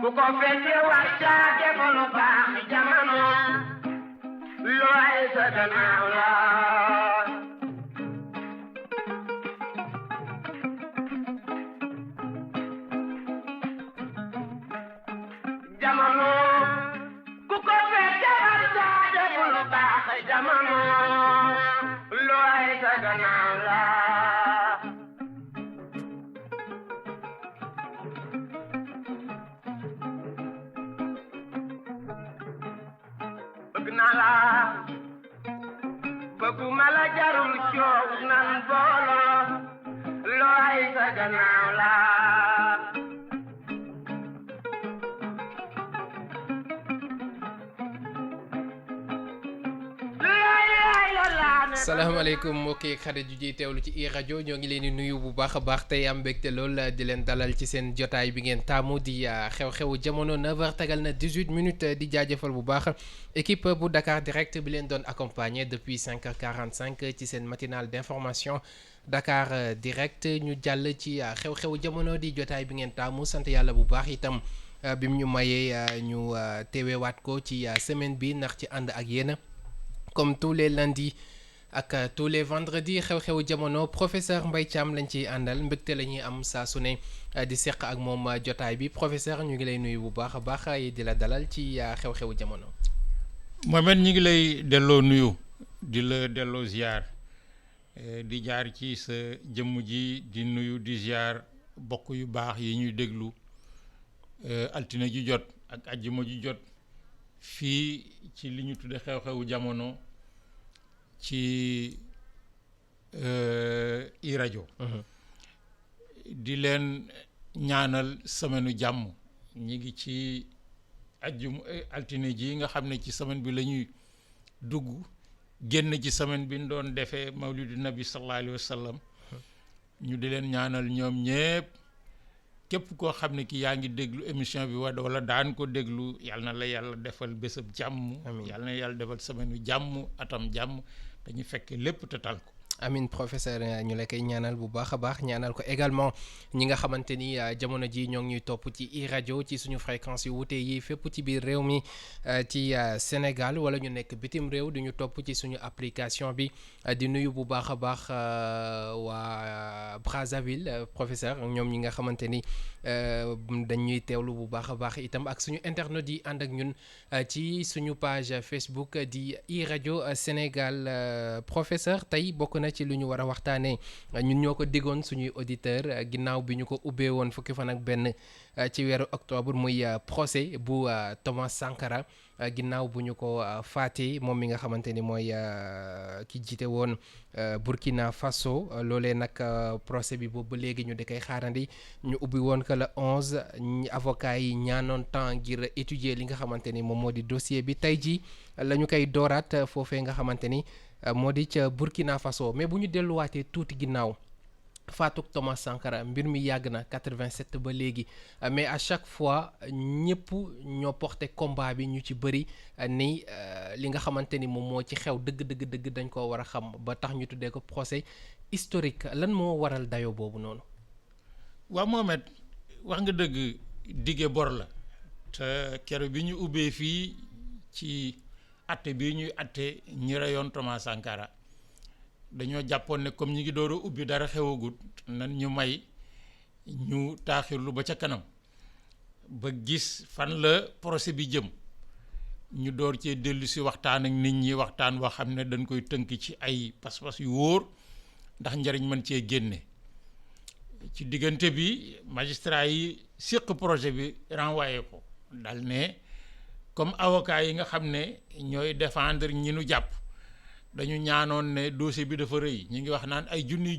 ku ko fekke war caa def lu baax jamono looy sa gannaaw la jamono ku ko fekke war caa def lu baax jamono looy sa gannaaw la bëgguma la jarul coow nan booloo looy sa gannaaw la salaamaaleykum mbokki xarit yu ji teewlu ci i rajo ñoo ngi leen di nuyu bu baax a baax tey am mbégte lool di leen dalal ci seen jotaay bi ngeen taamu di xew-xewu jamono 9h tegal na 18 minutes di jaajëfal bu baax équipe bu Dakar Direct bi leen doon accompagner depuis 5h45 ci seen matinale d'information Dakar Direct ñu jàll ci xew-xewu jamono di jotaay bi ngeen taamu sant yàlla bu baax itam bi mu ñu mayee ñu teewewaat ko ci semaine bi ndax ci ànd ak yéen comme tous les lundis. ak tous les vendredis xew-xewu jamono professeur Mbaye Thiam lañ ciy àndal mbégte la ñuy am saa su ne di seq ak moom jotaay bi professeur ñu ngi lay nuyu bu baax a baax di la dalal ci xew-xewu jamono. Mohamed ñu ngi lay delloo nuyu di la delloo ziar di jaar ci sa jëmm ji di nuyu di ziar bokk yu baax yi ñuy déglu altine ju jot ak ajjuma ju jot fii ci li ñu tudde xew-xewu jamono. ci i rajo di leen ñaanal semaine jàmm ñi ngi ci altine ji nga xam ne ci semaine bi la ñuy dugg génn ci semaine bi ñu doon defee mawlidu nabi sallallahu alayhi wa sallam ñu di leen ñaanal ñoom ñépp képp koo xam ne ki yaa ngi déglu émission bi wala daan ko déglu yàlla na la yàlla defal bésab jàmm yàlla na yàlla defal semaine jàmm atam jàmm dañu fekk lépp te tal ko amin professeur ñu la koy ñaanal bu baax a baax ñaanal ko également ñi nga xamante ni jamono ji ñoo ngi ñuy topp ci i rajo ci suñu fréquence yu wute yi fépp ci biir réew mi ci Sénégal wala ñu nekk bitim réew di ñu topp ci suñu application bi di nuyu bu baax a baax waa Brazzaville professeur ñoom ñi nga xamante ni dañuy teewlu bu baax a baax itam ak suñu internet yi ànd ak ñun ci suñu page Facebook di i rajo Sénégal professeur tey bokk na ci lu ñu war a waxtaanee ñun ñoo ko diggoon suñuy auditeur ginnaaw bi ñu ko ubbee woon fukki fan ak benn ci weeru octobre muy procès bu Thomas Sankara ginnaaw bu ñu ko faatee moom mi nga xamante ni mooy ki jiite woon Burkina Faso loolee nag procès bi boobu ba léegi ñu di koy xaarandi ñu ubbi woon que le 11 avocat yi ñaanoon temps ngir étudier li nga xamante ni moom moo di dossier bi tey jii la ñu koy dooraat foofee nga xamante ni moo di ca Burkina Faso mais bu ñu delluwaatee tuuti ginnaaw faatuk Thomas Sankara mbir mi yàgg na 87 ba léegi mais à chaque fois ñëpp ñoo porté combat bi ñu ci bëri ni li nga xamante ni moom moo ci xew dëgg dañ koo war a xam ba tax ñu tuddee ko procès historique lan moo waral dayo boobu noonu. waaw Mohamed wax nga dëgg dige bor la te keroog bi ñu ubbee fii ci atte bii ñuy atte ñi reyoon Thomas Sankara dañoo jàppoon ne comme ñi ngi door a ubbi dara xewagut nan ñu may ñu taaxirlu ba ca kanam ba gis fan la procès bi jëm ñu door cee dellu si waxtaan ak nit ñi waxtaan woo xam ne dañ koy tënk ci ay pas-pas yu wóor ndax njariñ mën cee génne ci diggante bi magistrat yi séq projet bi renvoyé ko dal ne comme avocat yi nga xam ne ñooy défendre ñi nu jàpp dañu ñaanoon ne dossier bi dafa rëy ñu ngi wax naan ay junniy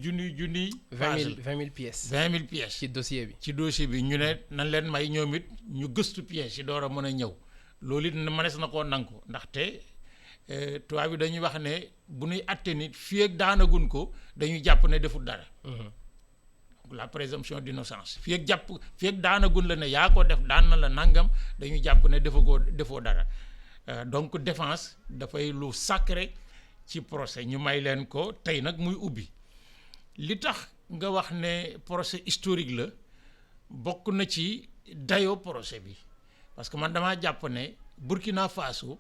20 000 pièces 20 000 pièces ci dossier bi ñu ne nan leen may ñoom it ñu gëstu pièces yi door a mën a ñëw loolu it mënees na koo nangu ndaxte tubaab bi dañuy wax ne bu ñuy atte nit fii ak daanagun ko dañuy jàpp ne deful dara la présomption d'innocence fii ak daanagun la ne yaa ko def daan na la nangam dañuy jàpp ne defoo dara donc défense dafay lu sacré ci procès ñu may leen ko tey nag muy ubbi li tax nga wax ne procès historique la bokk na ci dayoo procès bi parce que man damaa jàpp ne Burkina Faso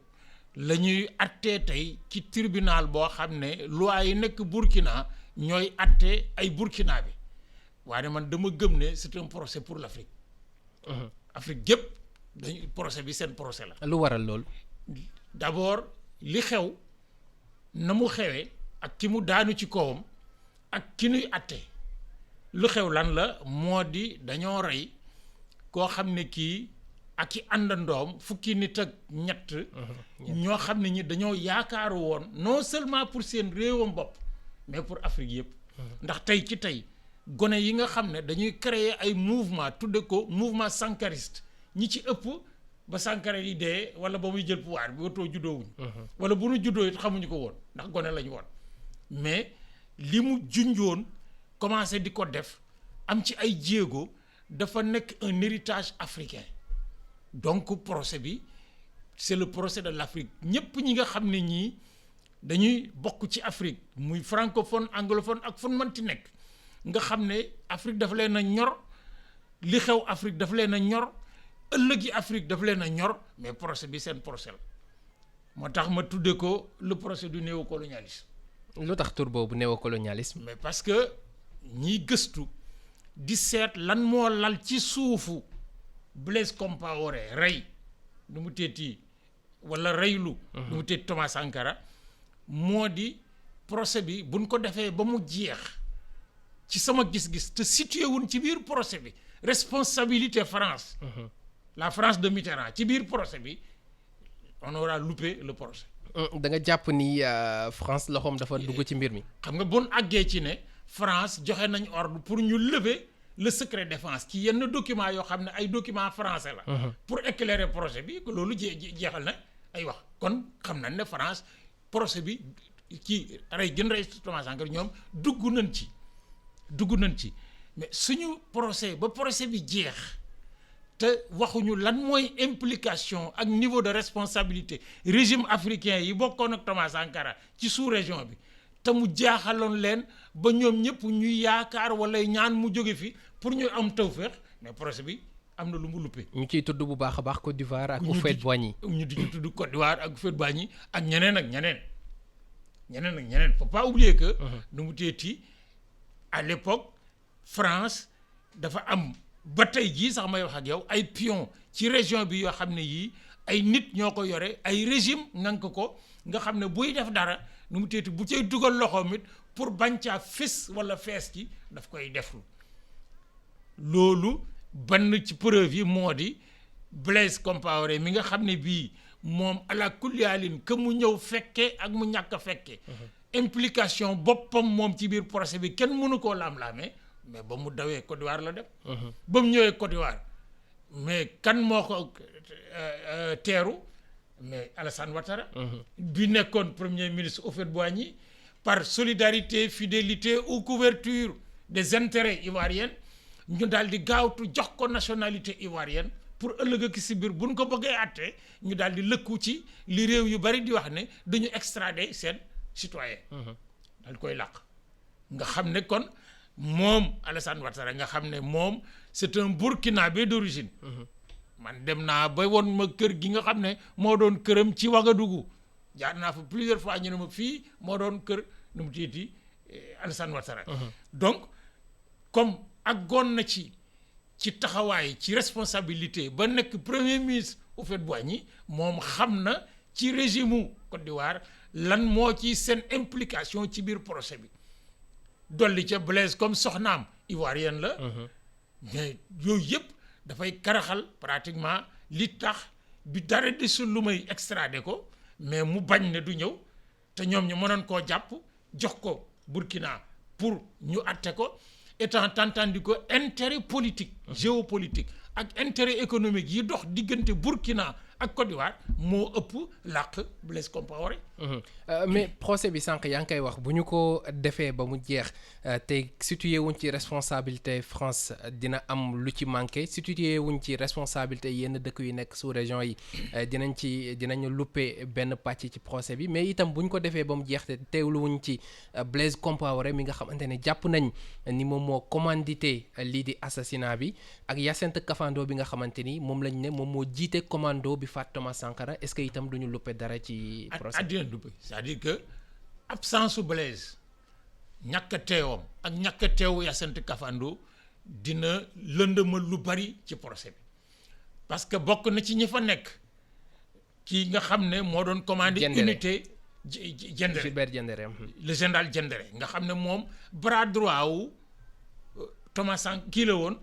la ñuy attee tey ci tribunal boo xam ne loi yi nekk Burkina ñooy attee ay Burkina bi waaye man dama gëm ne c'est un procès pour l'Afrique. Afrique gépp dañu procès bi seen procès la. lu waral loolu. d'abord li xew na mu xewee ak ki mu daanu ci kawam ak ki nuy atte lu xew lan la moo di dañoo rey koo xam ne kii ak i àndandoom fukki nit ak ñett ñoo xam ne ñi dañoo yaakaaru woon non seulement pour seen réewam bopp mais pour Afrique yëpp ndax tey ci tey gone yi nga xam ne dañuy créer ay mouvement tudde ko mouvement sankariste ñi ci ëpp ba Sankara yi dee wala ba muy jël pouvoir bi watoo juddoowuñ wala bu nu juddoo it xamuñu ko woon ndax gone lañu woon mais li mu junjoon commencé di ko def am ci ay jéego dafa nekk un héritage africain donc procès bi c'est le procès de l'Afrique ñëpp ñi nga xam ne ñii dañuy bokk ci Afrique muy francophone anglophone ak fu mënti nekk nga xam ne Afrique dafa leen a ñor li xew Afrique dafa leen a ñor ëllëgi Afrique dafa leen a ñor mais procès bi seen procès la moo tax ma tudde ko le procès du néocolonialisme. lu tax tur boobu néocolonialisme. mais parce que ñiy gëstu di seet lan moo lal ci suufu Blaise Compaoré rey nu mu teeti wala reylu nu mu teeti Thomas Sankara moo di procès bi buñ ko defee ba mu jeex ci sama gis-gis te situé wuñ ci biir procès bi responsabilité France. La France de Mitterrand ci biir procès bi on aura loupé le procès. da nga jàpp ni France loxoom dafa dugg ci mbir mi. xam nga bon àggee ci ne France joxe nañ ordre pour ñu lever le secret défense ci yenn documents yoo xam ne ay documents français la. pour éclairer procès bi loolu jeexal na ay wax kon xam nañ ne France procès bi ci rey gën rey Thomas Sankara ñoom dugg nañ ci mais suñu procès ba procès bi jeex. te waxuñu lan mooy implication ak niveau de responsabilité régime africain yi bokkoon ak Thomas Sankara ci sous-région bi te mu jaaxaloon leen ba ñoom ñëpp ñuy yaakaar wala ñaan mu jóge fi pour ñu am tawfeex mais procès bi am na lu mu luppe. ñu ciy tudd bu baax a baax Côte d'Ivoire ak Houphouët-Boigny. ñu di ci tudd Côte d'Ivoire ak Houphouët-Boigny ak ñeneen. Faut pas oublier que. nu mu teeti à l'époque France dafa am. ba tey jii sax may wax ak yow ay pion ci région bi yoo xam ne yii ay nit ñoo ko yore ay régime ngank ko nga xam ne buy def dara nu mu teeti bu cay dugal loxoom it pour bañ caa fés wala fees ci daf koy deflu loolu ban ci preuve yi moo di Blaise Compaoré mi nga xam ne bii moom ala kulliyaalin que mu ñëw fekkee ak mu ñàkk a fekkee implication boppam moom ci biir procès bi kenn mënu koo laam-laamee mais ba mu dawee Côte d'Ivoire la dem. ba mu ñëwee Côte d'Ivoire mais kan moo ko teeru mais Alassane Ouattara. bi nekkoon premier ministre Houphouët-Boigny par solidarité fidélité ou couverture des intérêts ivoiriens ñu daal di gaawtu jox ko nationalité ivoirienne pour ëllëg ak si biir buñ ko bëggee àtte ñu daal di lëkku ci li réew yu bari di wax ne dañu extrader seen citoyen daal koy làq nga xam ne kon. moom Alassane Ouattara nga xam ne moom c'est un Burkinabé d'origine. man dem naa ba woon ma kër gi nga xam ne moo doon këram ci Ouagadougou jaar naa fa plusieurs fois ñu ne ma fii moo doon kër nu mu tiiti Alassane Ouattara. donc comme àggoon na ci taxawaay ci responsabilité ba nekk premier ministre Houphouët-Boigny moom xam na ci régime u Côte d'Ivoire lan moo ci seen implication ci biir procès bi. dolli ca Blaise comme soxnaam ivoirienne la. mais yooyu yëpp dafay karaxal pratiquement li tax bi dara desul lu may extrader ko mais mu bañ ne du ñëw te ñoom ñu mënoon koo jàpp jox ko Burkina pour ñu atte ko étant entendu que intérêt politique géopolitique ak intérêt économique yi dox diggante Burkina ak Côte d'Ivoire moo ëpp làq Blaise Compaoré. mais procès bi sànq yaa ngi koy wax bu ñu ko defee ba mu jeex te situé wuñ ci responsabilité France dina am lu ci manqué situé wuñ ci responsabilité yenn dëkk yu nekk sous région yi dinañu luppe benn pàcc ci procès bi mais itam bu ñu ko defee ba mu jeex te teewlu wuñ ci Blaise Compaoré mi nga xamante ne jàpp nañ ni moom moo commandité lii di assassinat bi ak Hyacinthe Kafando bi nga xamante ni moom lañ ne moom moo jiite commando bi faat Thomas Sankara est-ce que itam duñu luppe dara ci procès bi. C'est-à-dire que absence su Blaise ñàkk a teewam ak ñàkk a teewu Hyacinthe Kafando dina lëndëmal lu bari ci procès bi parce que bokk na ci ñi fa nekk kii nga xam ne moo doon commandé unité Diendéré Gilbert Diendéré le général Diendéré nga xam ne moom bras droit wu Thomas Sankara kii la woon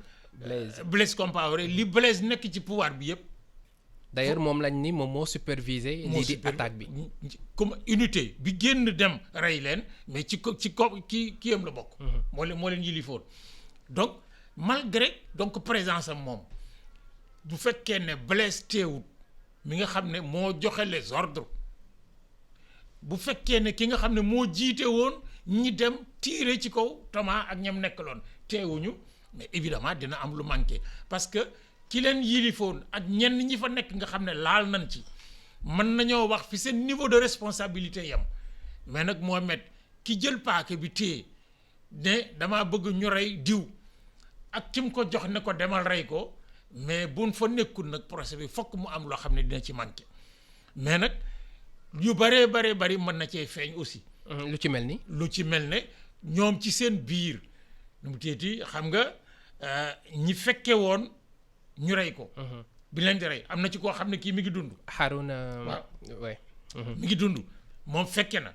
Blaise Compaoré li Blaise nekk ci pouvoir bi yëpp. D'ailleurs moom lañ ni moom moo supervisé lii di attaque bi comme unité bi génn dem rey leen mais ci kii am la bokk. moo leen yilifoon donc malgré donc présence am moom bu fekkee ne Blaise teewut mi nga xam ne moo joxe les ordres bu fekkee ne ki nga xam ne moo jiite woon ñi dem tirer ci kaw Thomas ak ñam nekkaloon teewuñu mais évidemment dina am lu manqué parce que ki leen yilifoon ak ñenn ñi fa nekk nga xam ne laal nañ ci mën nañoo wax fi seen niveau de responsabilité yam mais nag Mohamed ki jël paaka bi téye ne damaa bëgg ñu rey diw ak ki mu ko jox ne ko demal rey ko mais buñ fa nekkul nag procès bi fokk mu am loo xam ne dina ci manqué mais nag yu bari mën na cee feeñ aussi. lu ci mel ni. lu ci mel ne ñoom ci seen biir nu mu teeti xam nga ñi fekke woon. ñu rey ko. bi leen di rey am na ci koo xam ne kii mi ngi dund. Harouna waaw mi ngi dund moom fekke na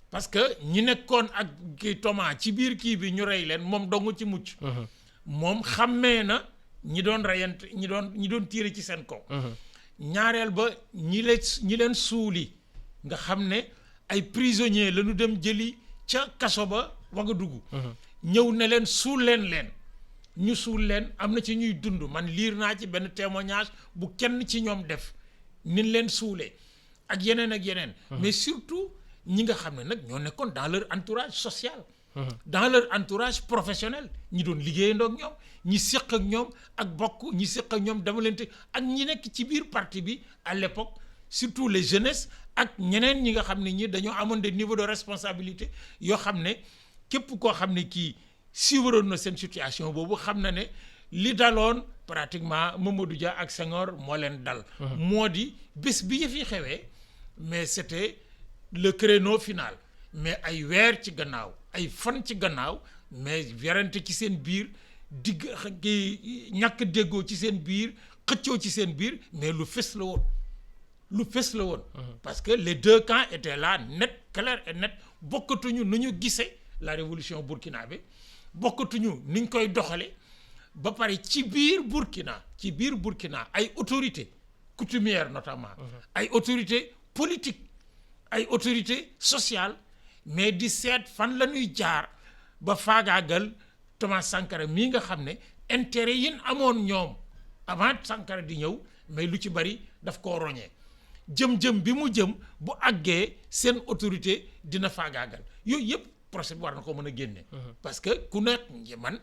parce que ñi nekkoon ak kii Thomas ci biir kii bi ñu rey leen moom dong ci mucc. moom xàmmee na ñi doon reyante ñi doon tiire ci seen kaw. ñaareel ba ñi leen suuli nga xam ne ay prisonniers la ñu dem jëli ca kaso ba Ouagadougou. ñëw ne leen suul leen. ñu suul leen am na ci ñuy dund man liir naa ci benn témoignage bu kenn ci ñoom def nin leen suulee ak yeneen mais surtout ñi nga xam ne nag ñoo nekkoon dans leur entourage social dans leur entourage professionnel ñi doon liggéeyandoo ak ñoom ñi séq ak ñoom ak bokk ñi séq ak ñoom dama leen te ak ñi nekk ci biir parti bi à l'époque surtout les jeunesses ak ñeneen ñi nga xam ne ñi dañoo amoon des niveaux de responsabilité yoo xam ne képp koo xam ne kii siiwaroon na seen situation boobu xam na ne li daloon pratiquement Mamadou Dia ak Senghor moo leen dal. moo di bés bi yëf yi xewee mais c'était le créneau final mais ay weer ci gannaaw ay fan ci gannaaw mais werante ci seen biir digg ñàkk déggoo ci seen biir xëccoo ci seen biir mais lu fës la woon. parce que les deux camps étaient là net clair et net bokkatuñu nu ñu gisee la révolution burkinabé bokkatuñu niñ koy doxale ba pare ci biir Burkina ay autorités coutumières notamment ay autorités politiques ay autorités sociales mais di seet fan la ñuy jaar ba faagaagal Thomas Sankara mii nga xam ne intérêt yi amoon ñoom avant Sankara di ñëw mais lu ci bari daf koo roñee jëm bi mu jëm bu àggee seen autorité dina faagaagal yooyu yëpp procès bi war na ko mën a génne. parce que ku nekk man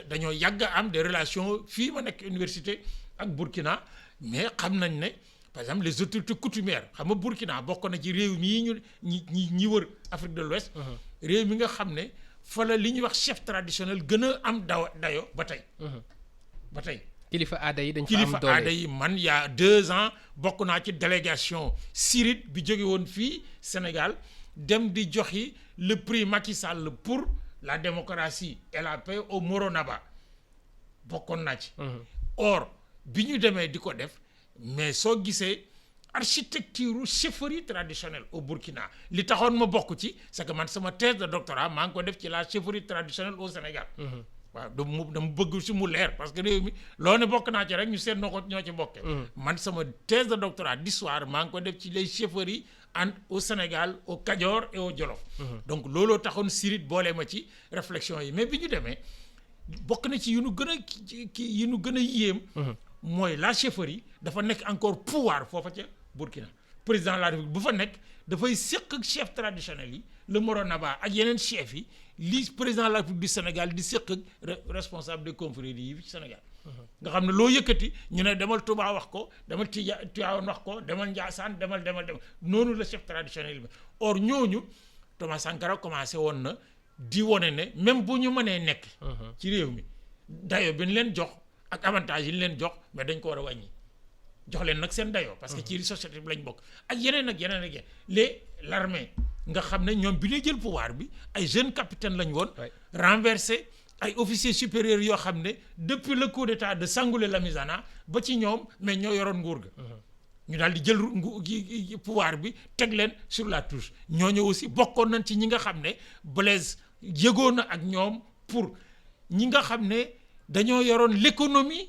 dañoo yàgg am des relations fii ma nekk université ak Burkina mais xam nañ ne par exemple les autorités coutumières xam nga Burkina bokk na ci réew mii ñi wër Afrique de l'Ouest réew mi nga xam ne fa la li ñuy wax chef traditionnel gën a am dayo ba tey. kilifa aada yi dañ fa am doole kilifa aada yi man y a 2 ans bokk naa ci délégation Sirite bi jóge woon fii Sénégal dem di joxi le prix Macky Sall pour la démocratie et la paix au Moronaba bokkoon naa ci. or bi ñu demee di ko def mais soo gisee architecture chefferie traditionnelle au Burkina li taxoon ma bokk ci c'est que man sama thèse de doctorat maa ngi ko def ci la chefferie traditionnelle au Sénégal. waaw dama bëgg si mu leer parce que réew mi loo ne bokk naa ci rek ñu seet ñoo ci bokkee. man sama thèse de doctorat d'histoire maa ngi ko def ci les chefferies au Sénégal au Kajoor et au Jolof. donc looloo taxoon Sirite boole ma ci réflexion yi mais bi ñu demee bokk na ci yu nu gën a yéem. mooy la chefferie dafa nekk encore pouvoir foofa ca Burkina président de la République bu fa nekk dafay séq ak chef traditionnel yi le Moronaba ak yeneen chef yi li président de la République du Sénégal di séq ak responsable des confréries yi ci Sénégal nga xam ne loo yëkkati ñu ne demal Touba wax ko demal Tivaouane wax ko demal Ndiassane demal noonu la chef traditionnel bi or ñooñu Thomas Sankara commencé woon na di wone ne même bu ñu mënee nekk ci réew mi dayo bi ñu leen jox ak avantage yi ñu leen jox mais dañ ko war a wàññi jox leen nag seen dayoo parce que ci société bi lañ bokk ak yeneen ak yeneen l'armée nga xam ne ñoom bi ñuy jël pouvoir bi ay jeunes capitaines lañ woon renversé ay officiers supérieurs yoo xam ne depuis le coup d'état de Sangoulé Lamizana ba ci ñoom mais ñoo yoroon nguur ga ñu daal di jël pouvoir bi teg leen sur la touche ñooñu aussi bokkoon nañ ci ñi nga xam ne Blaise yëgoon na ak ñoom pour ñi nga xam ne dañoo yoroon l'économie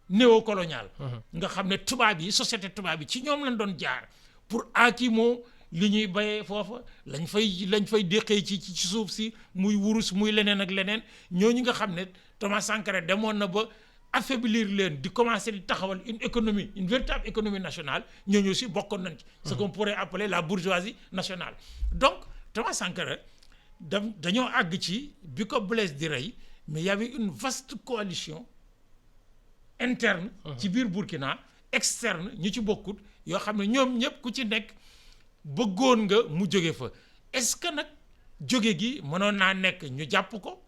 néocoloniale nga xam ne tubaab yi société tubaab yi ci ñoom lañ doon jaar pour aakimoo li ñuy bayee foofa lañ fay déqee ci suuf si muy wurus muy leneen ak leneen ñooñu nga xam ne Thomas Sankara demoon na ba affaiblir leen di commencer di taxawal une véritable économie nationale ñooñu aussi bokkoon nañ ci ce qu'on pourrait appeler la bourgeoisie nationale donc Thomas Sankara dañoo àgg ci bi ko Blaise di rey mais il y avait une vaste coalition interne ci biir Burkina externe ñu ci bokkut yoo xam ne ñoom ñëpp ku ci nekk bëggoon nga mu jóge fa est-ce que nag jóge gi mënoon naa nekk ñu jàpp ko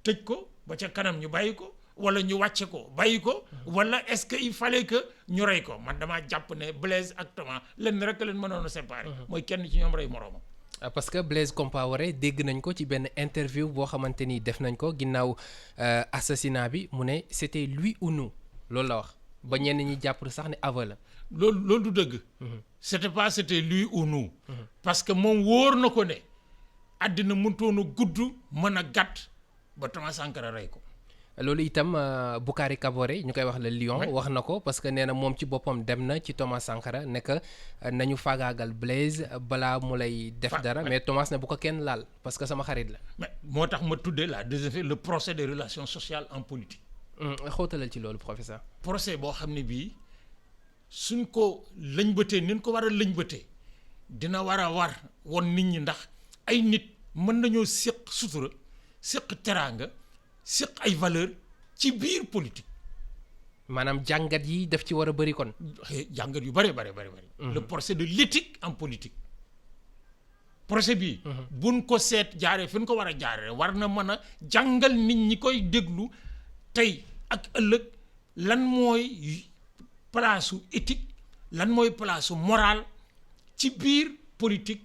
tëj ko ba ca kanam ñu bàyyi ko wala ñu wàcce ko bàyyi ko wala est-ce que il fallait que ñu rey ko man damaa jàpp ne Blaise ak Thomas leen rek leen mënoon a séparer mooy kenn ci ñoom rey moroomam parce que Blaise Compaoré dégg nañ ko ci benn interview boo xamante ni def nañ ko ginnaaw assassinat bi mu ne c'était lui ou nous loolu la wax ba ñenn ñi jàpp sax ne aveu la loolu du dëgg c'était lui ou nous parce que moom wóor na ko ne àddina mënutoon a gudd mën a gàtt ba Thomas Sankara rey ko loolu itam Boukari Kaboré ñu koy wax le lion wax na ko parce que nee na moom ci boppam dem na ci Thomas Sankara ne que nañu faagaagal Blaise balaa mu lay def dara mais Thomas ne bu ko kenn laal parce que sama xarit la mais moo tax ma tuddee la deuxième fois le procès des relations sociales en politique xóotalal ci loolu professeur procès boo xam ne bii suñ ko lëñbëtee ni ñu ko war a lëñbëtee dina war won nit ñi ndax ay nit mën nañoo séq sutura séq teraanga séq ay valeur ci biir politique maanaam jàngat yi daf ci war a bëri kon jàngat yu bëri le procès de l'éthique en politique procès bi buñ ko seet jaaree fi ñu ko war a jaaree war na mën a jàngal nit ñi koy déglu tey ak ëllëg lan mooy place éthique lan mooy place morale ci biir politique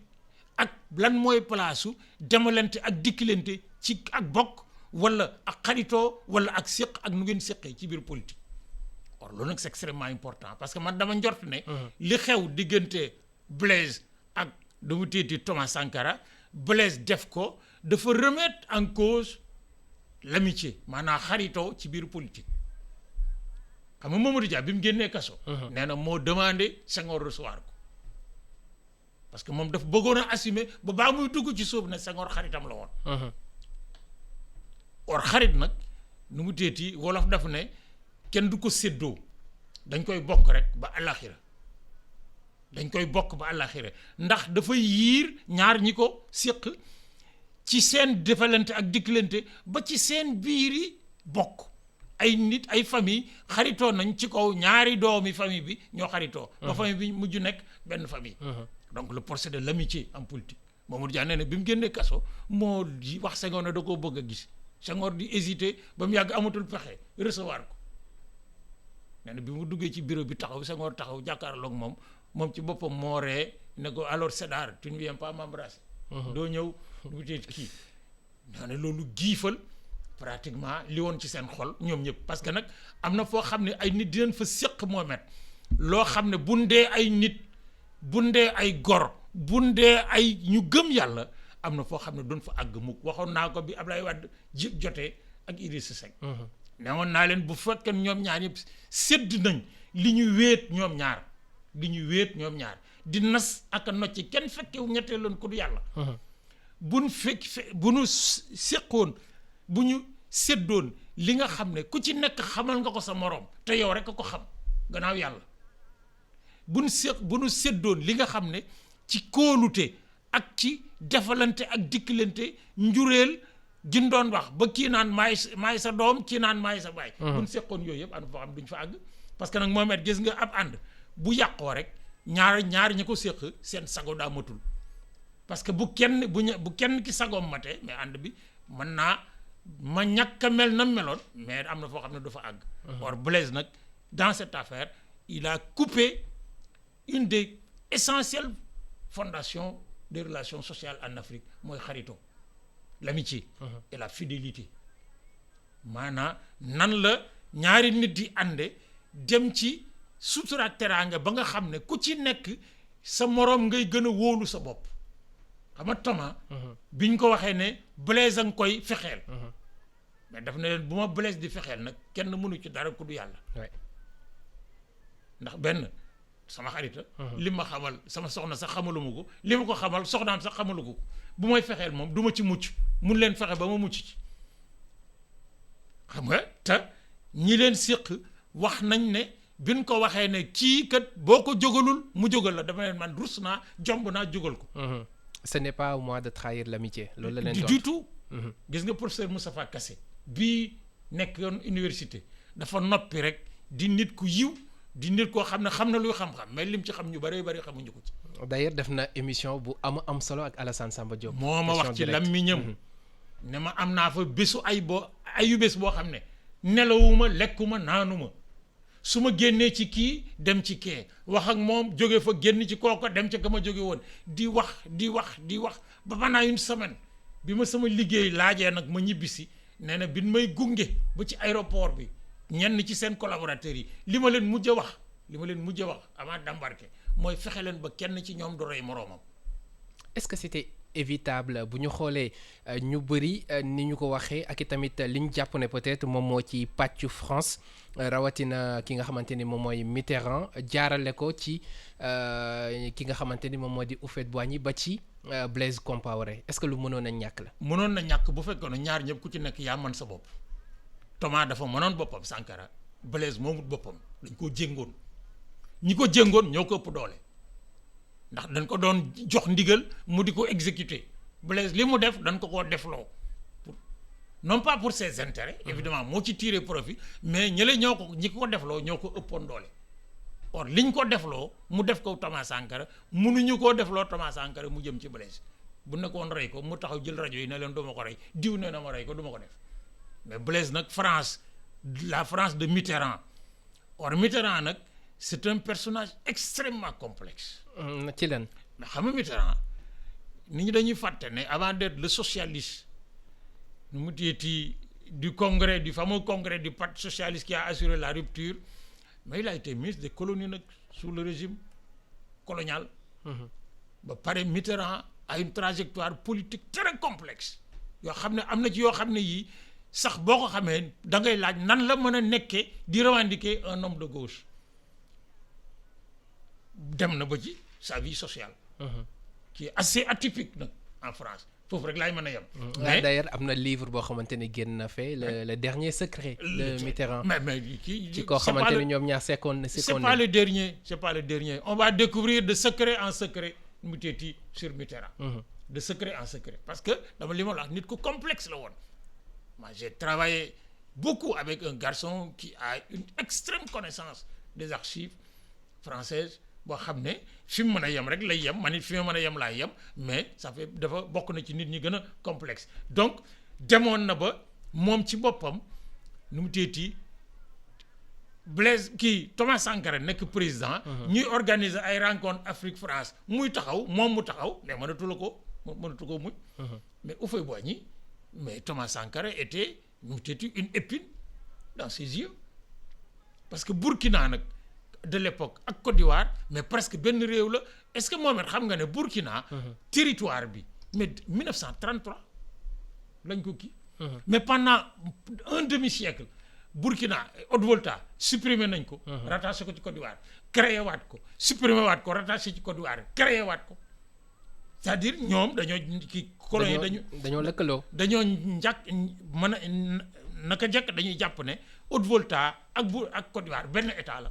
ak lan mooy place demalante ak dikkilante ci ak bokk wala ak xaritoo wala ak séq ak nu ngeen séqee ci biir politique or loolu nag c'est extrêmement important parce que man dama njort ne li xew diggante Blaise ak dama téeti Thomas Sankara Blaise def ko dafa remettre en cause l'amitié maanaam xaritoo ci biir politique xam nga Mamadou Dia bi mu génnee kaso nee na moo demandé Senghor recevoir ko parce que moom dafa bëggoon a assumer ba baa muy dugg ci suuf ne Senghor xaritam la woon or xarit nag nu mu teeti wolof daf ne kenn du ko séddoo dañ koy bokk rek ba àllaaxira ndax dafa yiir ñaar ñi ko séq ci seen defalante ak dikkalante ba ci seen biiri bokk ay nit ay famille xaritoo nañ ci kaw ñaari doomi famille bi ñoo xaritoo ba famille bi mujj nekk benn famille donc le procès de l'amitié en politique Mamadou Dia nee na bi mu génnee kaso moo di wax Senghor ne da koo bëgg a gis Senghor di hésité ba mu yàgg amatul pexe recevoir ko nee na bi mu duggee ci bureau bi taxaw Senghor taxaw jàkkaarloog moom ci boppam moo ree ne ko alors Sédar tu ne viens pas m'embrasser doo ñëw mu teet kii nee na loolu giifal pratiquement li woon ci seen xol ñoom ñëpp parce que nag am na foo xam ne ay nit dinañ fa séq Mohamed loo xam ne bundee ay nit bundee ay gor bundee ay ñu gëm yàlla am na foo xam ne doon fa àgg mukk waxoon naa ko bi Ablaye Wade jotee ak Idrissa Seck ne woon naa leen bu fekkee ñoom ñaar yëpp sédd nañ li ñu wéet ñoom ñaar di nas ak a nocci kenn fekkewu ñettee loon ku du yàlla bu nu séqoon bu ñu séddoon li nga xam ne ku ci nekk xamal nga ko sa moroom te yow rek a ko xam gannaaw yàlla bu nu séddoon li nga xam ne ci kóolute ak ci defalante ak dikkalante njureel gin doon wax ba kii naan maay sa doom kii naan maay sa baay bu nu séqoon yooyu yëpp ànd foo xam duñ fa àgg parce que nag Mohamed gis nga ab ànd bu yàqoo rek ñaar ñi ko séq seen sago daa matul parce que bu kenn ki sagoom matee mais ànd bi mën naa ma ñàkk a mel na meloon mais am na foo xam ne du fa àgg or Blaise nag dans cette affaire il a coupé une des essentielles fondations des relations sociales en Afrique mooy xarito l'amitié et la fidélité maanaam nan la ñaari nit di ànde dem ci sutura teraanga ba nga xam ne ku ci nekk sa moroom ngay gën a wóolu sa bopp xam nga Thomas biñ ko waxee ne Blaise a nga koy fexeel mais daf ne leen bu ma Blaise di fexeel nag kenn mënu ci dara ku du yàlla ndax benn sama xarita li ma xamal sama soxna sax xamaluma ko li ma ko xamal soxnaam sax xamalu ko bu may fexeel moom du ma ci mucc mun leen fexe ba ma mucc ci xam nga te ñi leen séq wax nañ ne biñ ko waxee ne kii kat boo ko jógalul mu jógal la dama leen man rus naa jomb naa jógal ko ce n'est pas au moi de trahir l'amitié loolu la leen du tout gis nga professeur Moustapha Kassé bii nekk yoon université dafa noppi rek di nit ku yiw di nit koo xam ne luy xam-xam mais lim ci xam ñu bari xamuñu ko ci d'ailleurs def na émission bu am solo ak Alassane Samba Diop moo ma wax ci làmmiñam ne ma am naa fa bésu ayu bés boo xam ne nelawuma lekkuma naanuma su ma génnee ci kii dem ci kee wax ak moom jóge fa génn ci kooko dem ca ka ma jóge woon di wax ba pendant une semaine bi ma sama liggéey laajee nag ma ñibbisi nee na bi may gunge ba ci aéroport bi ñenn ci seen collaborateurs yi li ma leen mujj a wax avant d'embarquer mooy fexe leen ba kenn ci ñoom du rey moroomam. Est-ce que c'était évitable bu ñu xoolee ñu bëri ni ñu ko waxee ak i tamit li ñu jàpp ne peut-être moom moo ci pàccu France rawatina ki nga xamante ni moom mooy Mitterrand jaarale ko ci ki nga xamante ni moom moo di Houphouët-Boigny ba ci Blaise Compaoré est-ce que lu mënoon a ñàkk la. mënoon na ñàkk bu fekkoon ne ñaar ñëpp ku ci nekk yaa mën sa bopp Thomas dafa mënoon boppam Sankara Blaise moomut boppam dañ koo jéngoon ñi ko jéngoon ñoo ko ëpp doole. ndax dañ ko doon jox ndigal mu di ko exécuter Blaise li mu def dañ ko koo defloo non pas pour ses intérêts évidemment moo ci tirer profit mais ñi ko defloo ñoo ko ëppoon doole or liñ ko defloo mu def ko Thomas Sankara mënuñu koo defloo Thomas Sankara mu jëm ci Blaise bu nekkoon rey ko mu taxaw jël rajo yi ne leen duma ko rey diw ne na ma rey ko duma ko def mais Blaise nag la France de Mitterrand or Mitterrand nag c'est un personnage extrêmement complexe. ci lan. mais xam nga Mitterrand nit ñi dañuy fàtte ne avant d'être le socialiste nu mu téyeti du fameux congrès du parti socialiste qui a assuré la rupture mais il a été ministre des colonies nag sous le régime colonial. ba pare Mitterrand a une trajectoire politique très complexe yoo xam ne am na ci yoo xam ne yii sax boo ko xamee da ngay laaj nan la mën a nekkee di revendiquer un homme de gauche. dem na ba ci sa vie sociale qui est assez atypique nag en France foofu rek laay mën a yem mais d'ailleurs am na livre boo xamante ni génn na fee le dernier secret de Mitterrand mais kii ci koo xamante ni ñoom ñaar sekkoon c'est pas le dernier on va découvrir de secret en secret mu teeti sur Mitterrand de secret en secret parce que dama li ma la wax nit ku complexe la woon moi j'ai travaillé beaucoup avec un garçon qui a une extrême connaissance des archives françaises boo xam ne fi mu mën a yem rek lay yem man it fi ma mën a yem laay yem mais ça fait dafa bokk na ci nit ñi gën a complexe donc demoon na ba moom ci boppam nu mu teeti Blaise Thomas Sankara nekk président ñuy organiser ay rencontre Afrique France muy taxaw moom mu taxaw mais mënatu ko muñ mais Houphouët-Boigny mais Thomas Sankara était nu mu teeti une épine dans ses yeux parce que Burkina nag de l'époque ak Côte d'Ivoire mais presque benn réew la est-ce que moom it xam nga ne Burkina territoire bi mais 1933 lañ ko kii mais pendant un demi-siècle Burkina Haute-Volta supprimé nañ ko rattaché ko ci Côte d'Ivoire créé waat ko supprimé waat ko rattaché ci Côte d'Ivoire créé waat ko c'est-à-dire ñoom dañoo ki colonie dañoo lëkkaloo. dañoo njàkk mën a naka jekk dañuy jàpp ne Haute-Volta ak Côte d'Ivoire benn état la.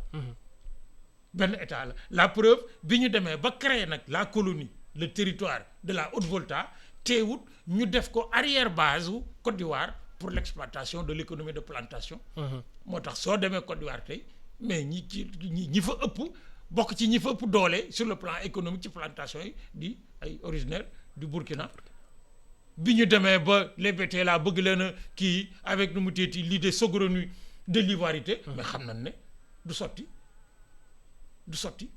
benn état la preuve bi ñu demee ba créer nag la colonie le territoire de la Haute-Volta teewut ñu def ko arrière base u Côte d'Ivoire pour l'exploitation de l'économie de plantation. moo tax soo demee Côte d'Ivoire tey mais ñi fa ëpp bokk ci ñi fa ëpp doole sur le plan économique ci plantation yi di ay originaire du Burkina. bi ñu demee ba les BT la bëgg leen a kii avec nu mu teeti l'idée saugrenue de l'ivoirité. mais xam nañ ne du sotti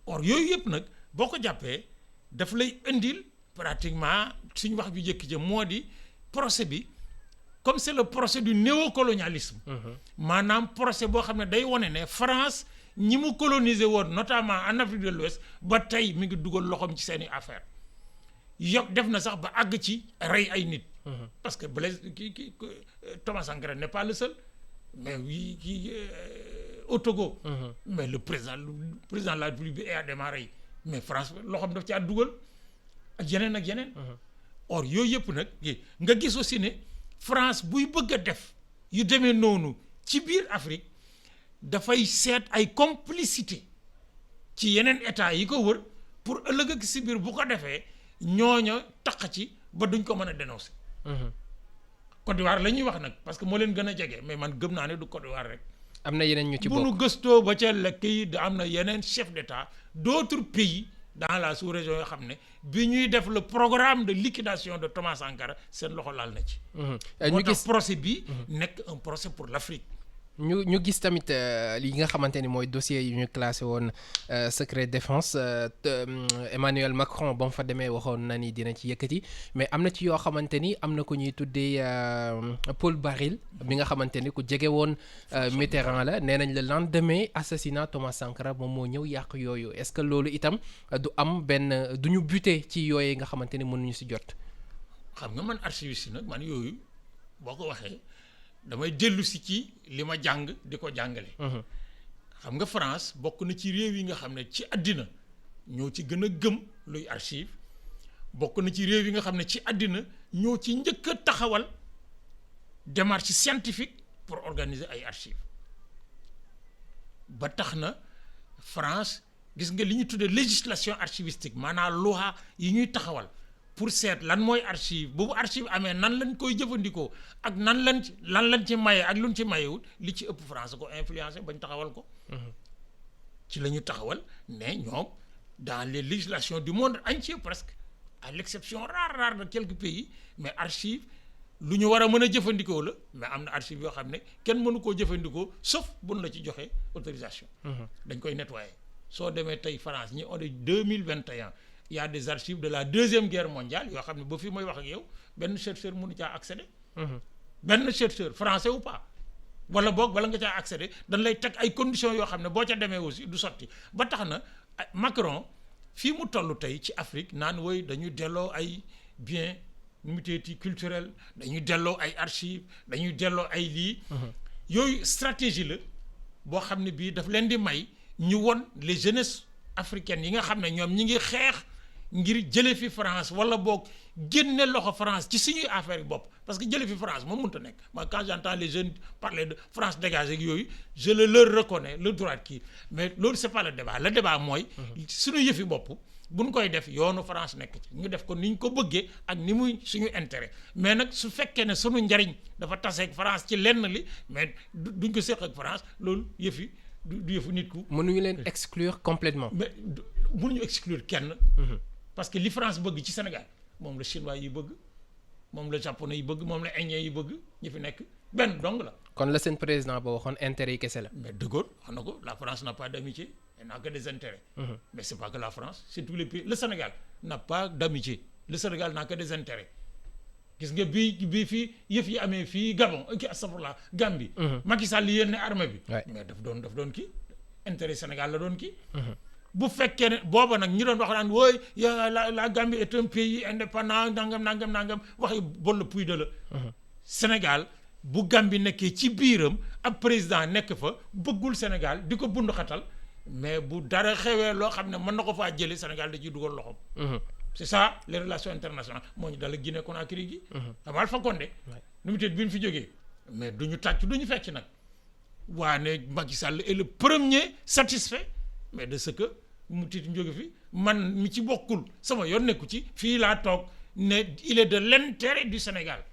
or yooyu yëpp nag boo ko jàppee daf lay indil pratiquement suñu wax ju njëkk ja moo di procès bi comme c'est le procès du néocolonialisme. maanaam procès boo xam ne day wane ne France ñi mu coloniser woon notamment en Afrique de l'Ouest ba tey mi ngi dugal loxoom ci seeni affaire def na sax ba àgg ci rey ay nit. parce que Blaise Thomas Sankara n'est pas le seul mais au Togo. mais le président de la République bi Eyadema rey mais France loxoom daf ci at dugal ak yeneen. or yooyu yëpp nag nga gis aussi ne France buy bëgg a def yu demee noonu ci biir Afrique dafay seet ay complicité ci yeneen état yi ko wër pour ëllëg ak si biir bu ko defee ñooña taq ci ba duñ ko mën a dénoncer. Côte d'Ivoire la ñuy wax nag parce que moo leen gën a jege mais man gëm naa ne du Côte d'Ivoire rek. am na yeneen ñu ci bokk bu nu gëstoo ba ca lekk yi am na yeneen chef d'état d'autres pays dans la sous-région yoo xam ne bi ñuy def le programme de liquidation de Thomas Sankara seen loxo laal na ci. moo tax procès bi nekk un procès pour l'Afrique. ñu gis tamit li nga xamante ni mooy dossier yi ñu classé woon secret défense Emmanuel Macron ba mu fa demee waxoon na ni dina ci yëkkati mais am na ci yoo xamante ni am na ku ñuy tuddee Paul Baril bi nga xamante ni ku jege woon Mitterrand la nee nañ le lendemain assassinat Thomas Sankara moom moo ñëw yàq yooyu est-ce que loolu itam du am benn du ñu buté ci yooyu nga xamante ni mënuñu si jot. xam nga man archiviste nag man yooyu boo ko waxee. damay dellu si ci li ma jàng di ko jàngale. xam nga France bokk na ci réew yi nga xam ne ci àddina ñoo ci gën a gëm luy archive bokk na ci réew yi nga xam ne ci àddina ñoo ci njëkk a taxawal démarche scientifique pour organiser ay archives ba tax na France gis nga li ñu tuddee législation archivistique maanaam loi yi ñuy taxawal pour seet lan mooy archive boobu archive amee nan lañ koy jëfandikoo ak lan lañ ci maye ak luñ ci mayewut li ci ëpp France ko influencé bañ taxawal ko. ci la ñu taxawal ne ñoom dans les législations du monde entier presque à l'exception rare de quelques pays mais archive lu ñu war a mën a jëfandikoo la mais am na archive yoo xam ne kenn mënu koo jëfandikoo sauf buñ la ci joxe autorisation. dañ koy nettoyer soo demee tey France ñi on est 2021. il y a des archives de la deuxième guerre mondiale yoo xam ne ba fi may wax ak yow benn chercheur mënu caa accéder. benn chercheur français ou pas wala boog bala nga caa accéder dañ lay teg ay conditions yoo xam ne boo ca demee aussi du sotti ba tax na Macron fii mu toll tey ci Afrique naan woy dañuy delloo ay biens mutualité culturel dañuy delloo ay archives dañuy delloo ay lii. yooyu stratégie la boo xam ne bii daf leen di may ñu won les jeunesses africaines yi nga xam ne ñoom ñi ngi xeex. ngir jële fi France wala boog génne loxo France ci suñuy affaire bopp parce que jële fi France moom mënut a nekk moi quand j'entends les jeunes parler de France dégagée ak yooyu je leur reconnais le droit kii mais loolu c'est pas le débat mooy suñu yëfi bopp buñ koy def yoonu France nekk ci ñu def ko ni ñu ko bëggee ak ni muy suñu intérêt mais nag su fekkee ne suñu njariñ dafa taseeg France ci lenn li mais duñ ko séq ak France loolu yëfi du yëfu nit ku mënuñu leen exclure complètement mais mënuñu exclure kenn parce que li France bëgg ci Sénégal moom la chinois yi bëgg moom la japonais yi bëgg moom la indien yi bëgg ñi fi nekk benn dong la. kon la seen président ba waxoon intérêt yi kese la. mais De Gaulle wax na ko la France n'a pas d'amitié elle n'a que des intérêts. mais c'est pas que la France c'est tous les pays le Sénégal n'a pas d'amitié le Sénégal n'a que des intérêts gis nga bii fii yëf yi amee fii Gabon astafurlah Gambie. Macky Sall yéen ne armée bi. mais daf doon kii intérêt Sénégal la doon kii. bu fekkee ne booba nag ñi doon wax naan wooy la Gambie est un pays indépendant nangam waxi bol la puy de la Sénégal bu Gambie nekkee ci biiram ab président nekk fa bëggul Sénégal di ko bund xatal mais bu dara xewee loo xam ne mën na ko faa jëlee Sénégal da ciy dugal loxoom c'est ça les relations internationales moo ñu dala Guinée Conakry gi xam Alpha Condé nu mu tëdd bi ñu fi jógee mais duñu tàcc duñu fecc nag waa ne Macky Sall est le premier satisfait mais de ce que mu tiit jóge fi man mi ci bokkul sama yoon nekku ci fii laa toog ne il est de l'intérêt du Sénégal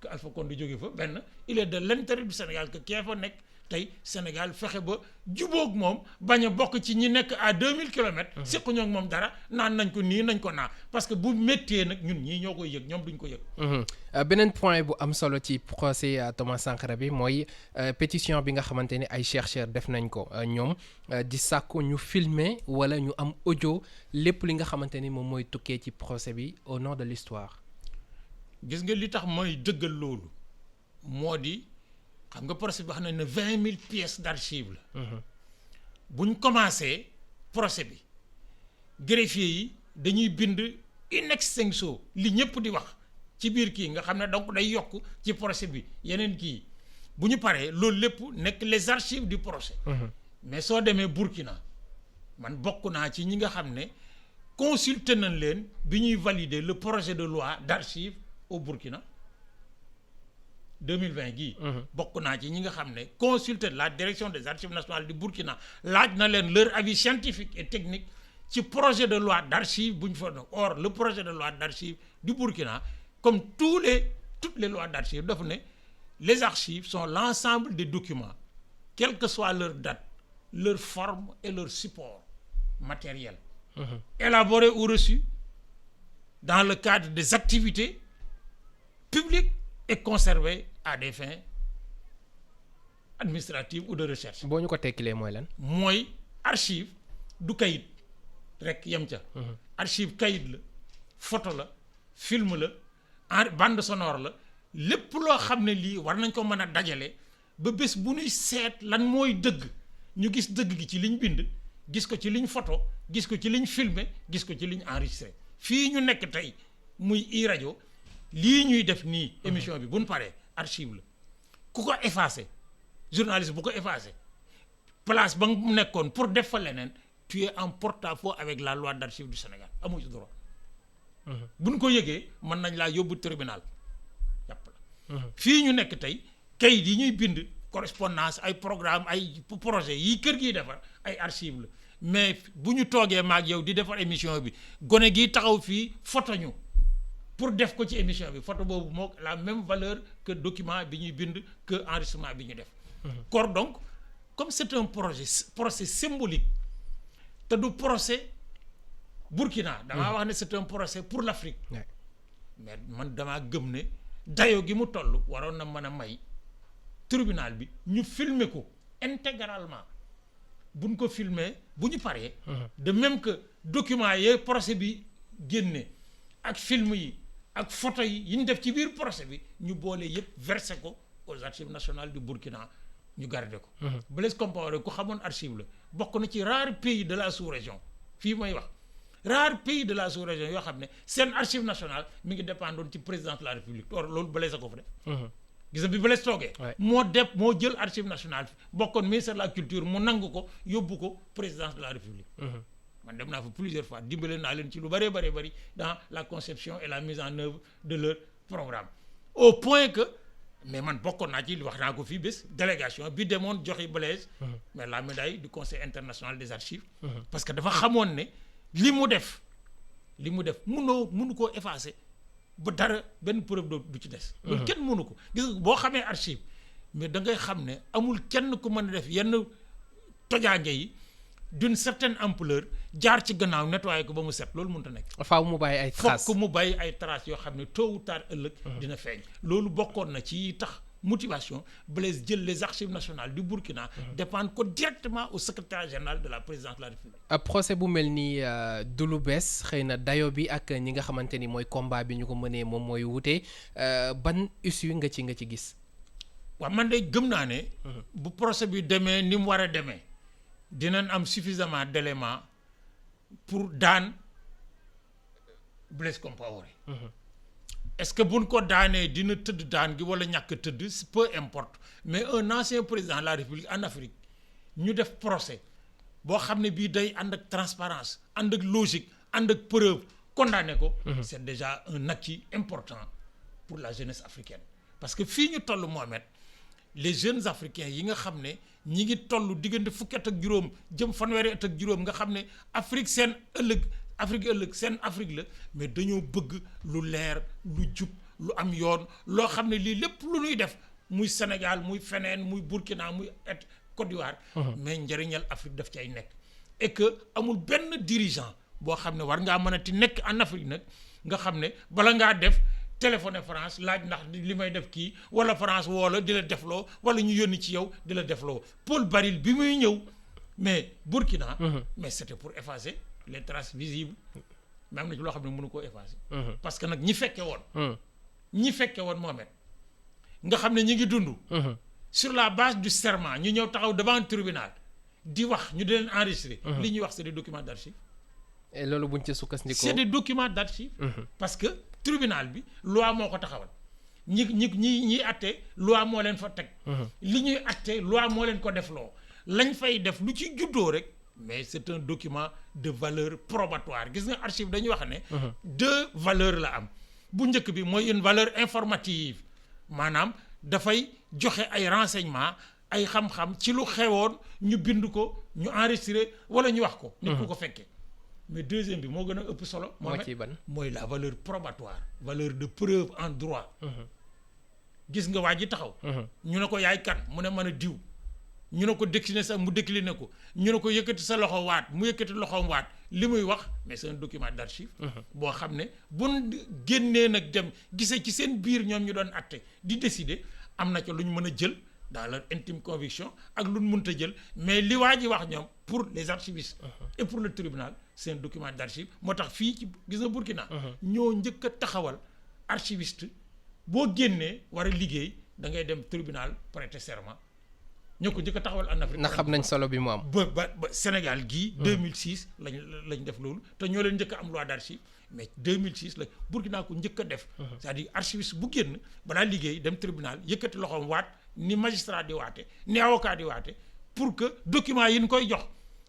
que Alpha Condé jóge fa benn il est de l'intérêt du Sénégal que kee fa nekk tey Sénégal fexe ba jubóog moom bañ a bokk ci ñi nekk à 2000 kilomètres séqu ñoo moom dara naan nañ ko nii nañ ko naa parce que bu méttee nag ñun ñii ñoo koy yëg ñoom duñ ko yëg beneen point bu am solo ci procès Thomas Sankara bi mooy pétition bi nga xamante ni ay chercheurs def nañ ko ñoom di sàkku ñu filmer wala ñu am audio lépp li nga xamante ni moom mooy tukkee ci procès bi au nom de l'histoire gis nga li tax mooy dëggal loolu moo di xam nga procès bi wax nañ ne 20 000 pièces d'archives la buñ commencé procès bi greffier yi dañuy bind in extenso li ñëpp di wax ci biir kii nga xam ne donc day yokk ci procès bi yeneen kii bu ñu paree loolu lépp nekk les archives du procès mais soo demee Burkina man bokk naa ci ñi nga xam ne consulté nañ leen bi ñuy valider le projet de loi d'archives au Burkina 2020 gii bokk naa ci ñi nga xam ne consulté la direction des archives nationales du Burkina laaj na leen leur avis scientifique et technique ci projet de loi d'archives bu ñu fa or le projet de loi d'archives du Burkina comme toutes les lois d'archives dafa ne les archives sont l'ensemble des documents quelle que soit leur date leur forme et leur support matériel élaborés ou reçus dans le cadre des activités publiques et conservés à des fins administratives ou de recherche. boo ñu ko tekkilee mooy lan. mooy archive du kayit rek yem ca. archive kayit la photo la film la bande sonore la lépp loo xam ne lii war nañ ko mën a dajale ba bés bu ñuy seet lan mooy dëgg ñu gis dëgg gi ci liñ bind gis ko ci liñ photo gis ko ci liñ filmé gis ko ci liñ enregistré fii ñu nekk tey muy iRadio lii ñuy def nii émission bi bu ñu paree archive la ku ko effacé journaliste bu ko effacé place ba mu nekkoon pour def fa leneen tu es en porte-à-faux avec la loi d'archives du Sénégal amoo ci droit bu ñu ko yëgee mën nañ laa yóbbu tribunal jàpp la fii ñu nekk tey kayit yi ñuy bind correspondance ay programme ay projet yi kër gi defar ay archive la mais bu ñu toogee maag yow di defar émission bi gone gi taxaw fii photo ñu pour def ko ci émission bi photo boobu moo la même valeur que document bi ñuy bind que enregistrement bi ñu def kor donc comme c'est un procès symbolique te du procès Burkina damaa wax ne c'est un procès pour l'Afrique mais man damaa gëm ne dayo gi mu toll waroon na mën a may tribunal bi ñu filmer ko intégralement buñ ko filmer bu ñu paree de même que document yee procès bi génne ak film yi ak photo yi ñu def ci biir procès bi ñu boole yëpp verser ko aux archives nationales du Burkina ñu garder ko Blaise Compaoré ku xamoon archive la bokk na ci rares pays de la sous-région fii may wax rares pays de la sous-région yoo xam ne seen archive nationale mi ngi dépendre ci président de la République or loolu Blaise a ko fa def gis nga bi Blaise toogee moo jël archive nationale bokkoon ministère de la culture mu nangu ko yóbbu ko présidence de la République man dem naa fa plusieurs fois dimbale naa leen ci lu bëree bëri dans la conception et la mise en œuvre de leur programme au point que mais man bokkoon naa ci wax naa ko fii bés délégation bi demoon joxi Blaise mais la médaille du conseil international des archives parce que dafa xamoon ne li mu def mënu koo effacer ba dara benn preuve du ci des loolu kenn mënu ko gis nga boo xamee archive mais da ngay xam ne amul kenn ku mën a def yenn tojaange yi d'une certaine ampleur jaar ci gannaaw nettoyer ko ba mu set loolu mënut a nekk. faaw mu bàyyi ay traces fokk mu bàyyi ay traces yoo xam ne tôt ou tard ëllëg dina feeñ loolu bokkoon na ci tax motivation Blaise jël les archives nationales du Burkina dépendre ko directement au secrétaire général de la présidence de la République. procès bu mel ni du lu bees xëy na dayo bi ak ñi nga xamante ni mooy combat bi ñu ko mënee moom mooy wute ban issue nga ci gis. waaw man de gëm naa ne. bu procès bi demee ni mu war a demee dinañ am suffisamment d'éléments pour daan Blaise Compaoré. Est-ce que buñ ko daanee dina tëdd daan gi wala ñàkk tëdd peu importe mais un ancien président de la République en Afrique ñu def procès boo xam ne bii day ànd ak transparence ànd ak logique ànd ak preuve condamné ko c'est déjà un acquis important pour la jeunesse africaine parce que fii ñu toll Mohamed les jeunes africains yi nga xam ne ñi ngi toll diggante fukki at ak juróom jëm fanweeri at ak juróom nga xam ne Afrique seen ëllëg seen Afrique la mais dañoo bëgg lu leer lu jub lu am yoon loo xam ne lii lépp lu ñuy def muy Sénégal muy feneen muy Burkina muy Côte d'Ivoire mais njëriñal Afrique daf cay nekk et que amul benn dirigeant boo xam ne war ngaa mën a ti nekk en Afrique nag nga xam ne bala ngaa def téléphoné France laaj ndax li may def kii wala France woo la di la defloo wala ñu yónni ci yow di la defloo Paul Baril bi muy ñëw mais Burkina mais c'était pour effacer les traces visibles mais am na ci loo xam ne mënu koo effacer parce que nag ñi fekke woon Mohamed nga xam ne ñi ngi dund sur la base du serment ñu ñëw taxaw devant un tribunal di wax ñu di leen enregistrer li ñuy wax c'est des documents d'archives et loolu buñ ci sukkandikoo c'est des documents d'archives parce que tribunal bi loi moo ko taxawal ñi atte loi moo leen fa teg li ñuy atte loi moo leen ko defloo lañ fay def lu ci juddoo rek mais c'est un document de valeur probatoire gis nga archive dañuy wax ne deux valeurs la am bu njëkk bi mooy une valeur informative maanaam dafay joxe ay renseignements ay xam-xam ci lu xewoon ñu bind ko ñu enregistrer wala ñu wax ko nit ku ko fekkee mais deuxième bi moo gën a ëpp solo mooy la valeur probatoire valeur de preuve en droit gis nga waa ji taxaw ñu ne ko yaay kan mu ne mën a diw ñu ne ko décliner sa mu décliner ko ñu ne ko yëkkati sa loxo waat mu yëkkati loxoom waat li muy wax mais c'est un document d'archive boo xam ne buñ génnee nag dem gisee ci seen biir ñoom ñu doon atte di décider am na ca lu ñu mën a jël dans leur intime conviction ak lu ñu mënta jël mais li waa ji wax ñoom pour les archivistes et pour le tribunal c'est un document d'archive moo tax fii ci gis nga Burkina ñoo njëkk a taxawal archiviste boo génnee war a liggéey da ngay dem tribunal prêter serment ñoo ko njëkk a taxawal en Afrique ndax xam nañ solo bi mu am ba Sénégal gii 2006 lañ def loolu te ñoo leen njëkk a am loi d'archive mais 2006 la Burkina ko njëkk a def c'est-à-dire archiviste bu génn balaa liggéey dem tribunal yëkkati loxoom waat ni magistrat di waate ni avocat di waate pour que document yi ñu koy jox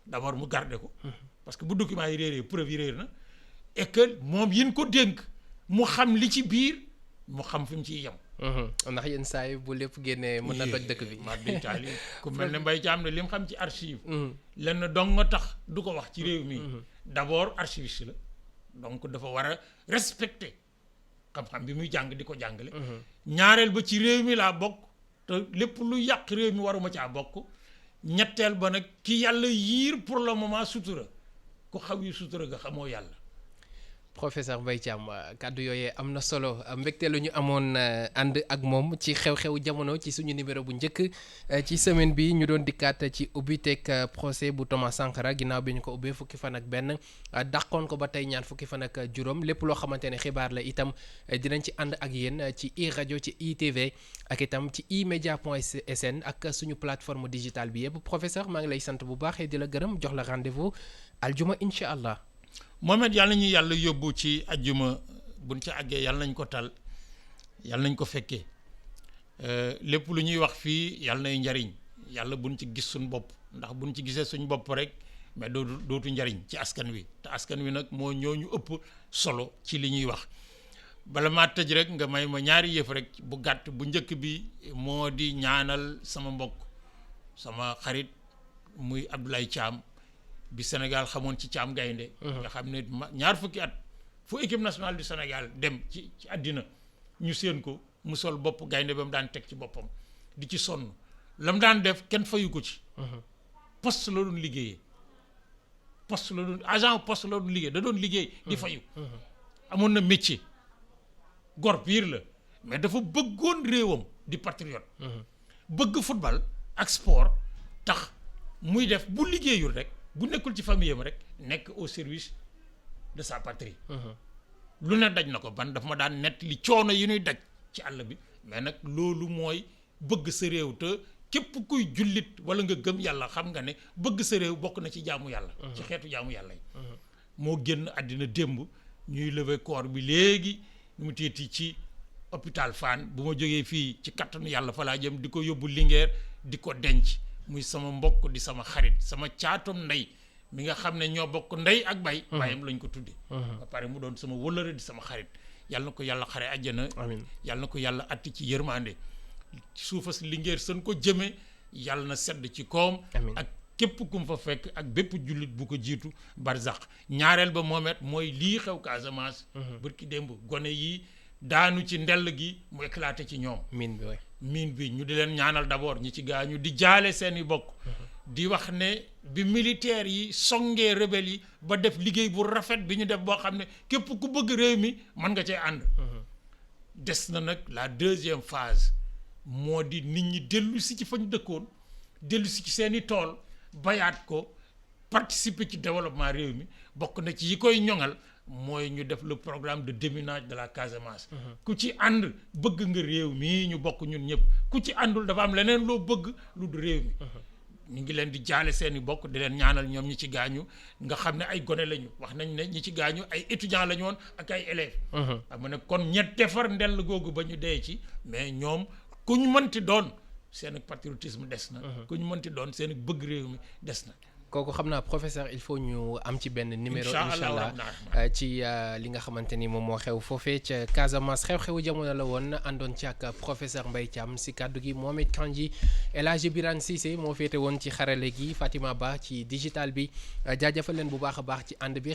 d'abord mu garder ko parce que bu document yi réeree preuve yi réer na et que moom yi ñu ko dénk mu xam li ci biir mu xam fi mu ciy yem ndax yenn saa yi bu lépp génnee mën na toj dëkk bi ma détaillé ku mel ne Mbaye Thiam ne li mu xam ci archive lenn dong nga tax du ko wax ci réew mi d'abord archiviste la donc dafa war a respecter xam-xam bi muy jàng di ko jàngale ñaareel ba ci réew mi laa bokk te lépp lu yàq réew mi waruma caa bokk ñetteel ba nag ki yàlla yiir pour le moment sutura ku xaw yi sutura nga xamoo yàlla professeur Mbaye Thiam kàddu yooyee am na solo mbégte lu ñu amoon ànd ak moom ci xew-xew jamono ci suñu numéro bu njëkk ci semaine bi ñu doon dikkaat ci ubbiteeg procès bu Thomas Sankara ginnaaw bi ñu ko ubbee fukki fan ak benn dàqoon ko ba tey ñaan fukki fan ak juróom lépp loo xamante ne xibaar la itam dinañ ci ànd ak yéen ci iRadio ci ITV ak itam ci imedia.sn ak suñu plateforme digitale bi yëpp professeur maa ngi lay sant bu baax di la gërëm jox la rendez-vous aljuma incha allah. Mohamed yàlla ñu yàlla yóbbu ci ajjuma buñ ci àggee yàlla nañ ko tal yàlla nañ ko fekkee lépp lu ñuy wax fii yàlla nay njariñ yàlla buñ ci gis suñ bopp ndax buñ ci gisee suñ bopp rek mais dootu njariñ ci askan wi te askan wi nag moo ñoo ñu ëpp solo ci li ñuy wax bala maa tëj rek nga may ma ñaari yëf rek bu gàtt bu njëkk bi moo di ñaanal sama mbokk sama xarit muy Abdoulaye Thiam bi Sénégal xamoon ci Thiam Gaynde nga xam ne ñaar fukki at fu équipe nationale du Sénégal dem ci àddina ñu séen ko mu sol bopp gaynde ba mu daan teg ci boppam di ci sonn la mu daan def kenn fayu ko ci poste la doon liggéeyee agent poste la doon liggéey da doon liggéey di fayu amoon na métier gor pire la mais dafa bëggoon réewam di patriote bëgg football ak sport tax muy def bu liggéeyul rek bu nekkul ci famille am rek nekk au service de sa patrie lu ne daj na ko ban daf ma daan nett li coono yi ñuy daj ci àll bi mais nag loolu mooy bëgg sa réew te képp kuy jullit wala nga gëm yàlla xam nga ne bëgg sa réew bokk na ci jaamu yàlla ci xeetu jaamu yàlla yi moo génn àddina démb ñuy lever corps bi léegi nu mu teeti ci hôpital Fann bu ma jógee fii ci kattanu yàlla fa laa jëm di ko yóbbu Linguère di ko denc muy sama mbokk di sama xarit sama caatom ndey mi nga xam ne ñoo bokk ndey ak bay bayam lañ ko tuddee ba pare mu doon sama wëllëre di sama xarit yàlla na ko yàlla xare àjjana amiin yàlla na ko yàlla atti ci yërmande suufas Linguère sën ko jëme yàlla na sedd ci koom amiin ak képp kum fa fekk ak bépp jullit bu ko jiitu barzaq ñaareel ba moomet mooy lii xew Casamance bërki démb gone yi daanu ci ndell gi mu éclaté ci ñoom miin bi ñu di leen ñaanal d'abord ñi ci gaañu di jaale seeni bokk di wax ne bi militaires yi songee rebelles yi ba def liggéey bu rafet bi ñu def boo xam ne képp ku bëgg réew mi mën nga cee ànd des na nag la deuxième phase moo di nit ñi dellu si ci fañ dëkkoon dellu si ci seeni tool bayaat ko participer ci développement réew mi bokk na ci yi koy ñoŋal mooy ñu def le programme de déminage de la Casamance ku ci ànd bëgg nga réew mi ñu bokk ñun ñëpp ku ci àndul dafa am leneen loo bëgg lu du réew mi ñu ngi leen di jaale seeni bokk di leen ñaanal ñoom ñi ci gaañu nga xam ne ay gone lañu wax nañ ne ñi ci gaañu ay étudiants lañu woon ak ay élèves xam ne kon ñette far ndell googu ba ñu dee ci mais ñoom ku ñu mënti doon seen patriotisme des na ku ñu mënti doon seen bëgg réew mi des na kooku xam naa professeur il faut ñu am ci benn numéro incha allah ci li nga xamante ni moom moo xew foofee ca Casamance xew-xewu jamono la woon àndoon ci ak professeur Mbaye Thiam si kàddu gi Mohamed Kandji El Hadji Birane Cissé moo féete woon ci xarale gi Fatima Ba ci digital bi jaajëfal leen bu baax a baax ci ànd bi